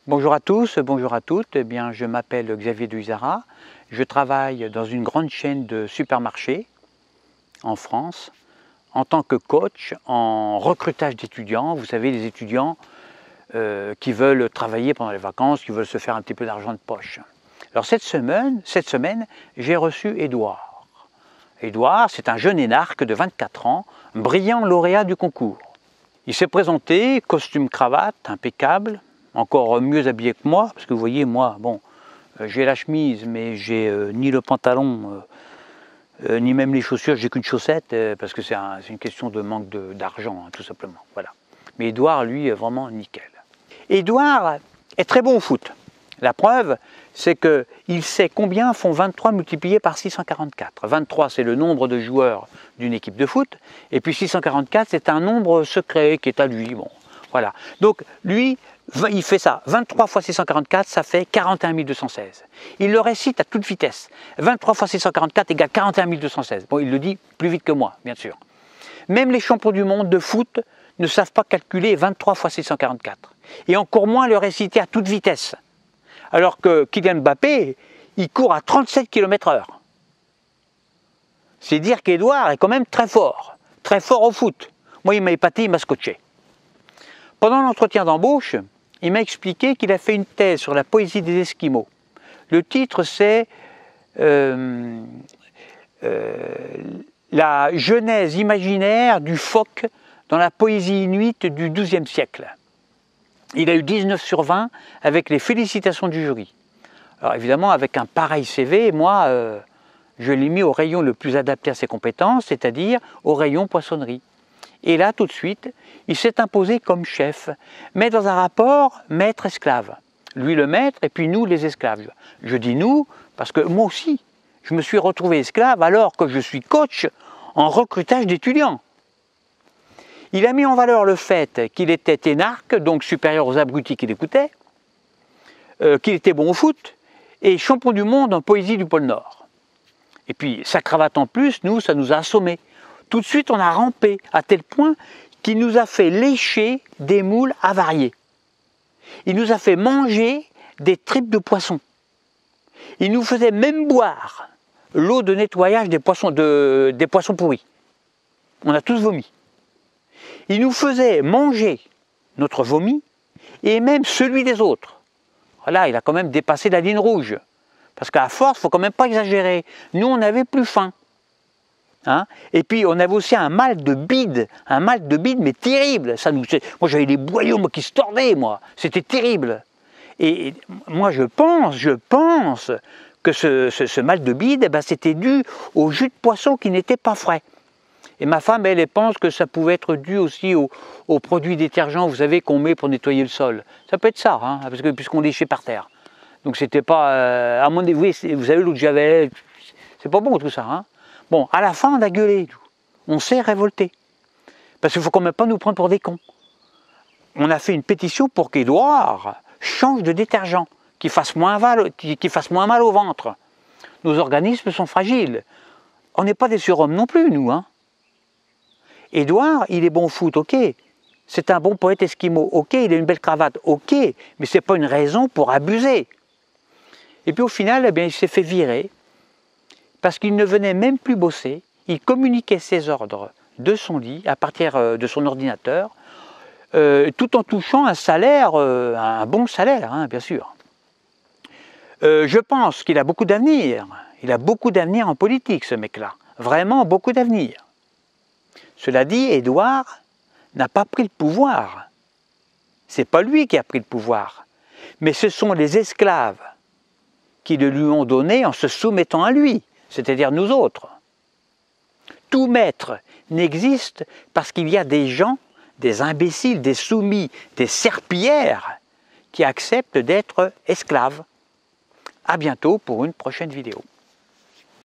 Bonjour à tous, bonjour à toutes. Eh bien, je m'appelle Xavier Duizara. Je travaille dans une grande chaîne de supermarchés en France en tant que coach en recrutage d'étudiants. Vous savez, les étudiants qui veulent travailler pendant les vacances, qui veulent se faire un petit peu d'argent de poche. Alors cette semaine, j'ai reçu Édouard. Édouard, c'est un jeune énarque de 24 ans, brillant lauréat du concours. Il s'est présenté, costume cravate, impeccable, encore mieux habillé que moi, parce que vous voyez, moi, bon, j'ai la chemise, mais j'ai ni le pantalon, ni même les chaussures, j'ai qu'une chaussette, parce que c'est une question de manque d'argent, hein, tout simplement. Voilà. Mais Édouard, lui, est vraiment nickel. Édouard est très bon au foot. La preuve, c'est qu'il sait combien font 23 multiplié par 644. 23, c'est le nombre de joueurs d'une équipe de foot, et puis 644, c'est un nombre secret qui est à lui. Bon, voilà. Donc, lui, il fait ça. 23 fois 644, ça fait 41 216. Il le récite à toute vitesse. 23 fois 644 égale 41 216. Bon, il le dit plus vite que moi, bien sûr. Même les champions du monde de foot ne savent pas calculer 23 fois 644. Et encore moins le réciter à toute vitesse. Alors que Kylian Mbappé, il court à 37 km/h. C'est dire qu'Édouard est quand même très fort au foot. Moi, il m'a épaté, il m'a scotché. Pendant l'entretien d'embauche, il m'a expliqué qu'il a fait une thèse sur la poésie des Esquimaux. Le titre, c'est la genèse imaginaire du phoque dans la poésie inuite du XIIe siècle. Il a eu 19 sur 20 avec les félicitations du jury. Alors évidemment, avec un pareil CV, moi, je l'ai mis au rayon le plus adapté à ses compétences, c'est-à-dire au rayon poissonnerie. Et là, tout de suite, il s'est imposé comme chef, mais dans un rapport maître-esclave. Lui le maître et puis nous les esclaves. Je dis nous parce que moi aussi, je me suis retrouvé esclave alors que je suis coach en recrutage d'étudiants. Il a mis en valeur le fait qu'il était énarque, donc supérieur aux abrutis qui l'écoutaient, qu'il était bon au foot et champion du monde en poésie du pôle Nord. Et puis sa cravate en plus, nous, ça nous a assommés. Tout de suite, on a rampé à tel point qu'il nous a fait lécher des moules avariés. Il nous a fait manger des tripes de poisson. Il nous faisait même boire l'eau de nettoyage des poissons pourris. On a tous vomi. Il nous faisait manger notre vomi et même celui des autres. Voilà, il a quand même dépassé la ligne rouge. Parce qu'à force, il ne faut quand même pas exagérer. Nous, on n'avait plus faim. Hein? Et puis on avait aussi un mal de bide mais terrible. Moi j'avais les boyaux qui se tordaient, moi. C'était terrible. Et moi je pense que ce mal de bide, c'était dû au jus de poisson qui n'était pas frais. Et ma femme, elle pense que ça pouvait être dû aussi aux produits détergents, vous savez, qu'on met pour nettoyer le sol. Ça peut être ça, hein, puisqu'on léchait par terre. Donc c'était pas... à mon avis, vous savez, l'eau de Javel, c'est pas bon tout ça, hein. Bon, à la fin, on a gueulé, on s'est révolté. Parce qu'il ne faut quand même pas nous prendre pour des cons. On a fait une pétition pour qu'Édouard change de détergent, qu'il fasse moins mal au ventre. Nos organismes sont fragiles. On n'est pas des surhommes non plus, nous. Hein. Édouard, il est bon au foot, ok. C'est un bon poète esquimau, ok. Il a une belle cravate, ok. Mais ce n'est pas une raison pour abuser. Et puis au final, eh bien, il s'est fait virer. Parce qu'il ne venait même plus bosser, il communiquait ses ordres de son lit, à partir de son ordinateur, tout en touchant un salaire, un bon salaire, hein, bien sûr. Je pense qu'il a beaucoup d'avenir. Il a beaucoup d'avenir en politique, ce mec-là. Vraiment beaucoup d'avenir. Cela dit, Édouard n'a pas pris le pouvoir. C'est pas lui qui a pris le pouvoir, mais ce sont les esclaves qui le lui ont donné en se soumettant à lui. C'est-à-dire nous autres. Tout maître n'existe parce qu'il y a des gens, des imbéciles, des soumis, des serpillères qui acceptent d'être esclaves. À bientôt pour une prochaine vidéo.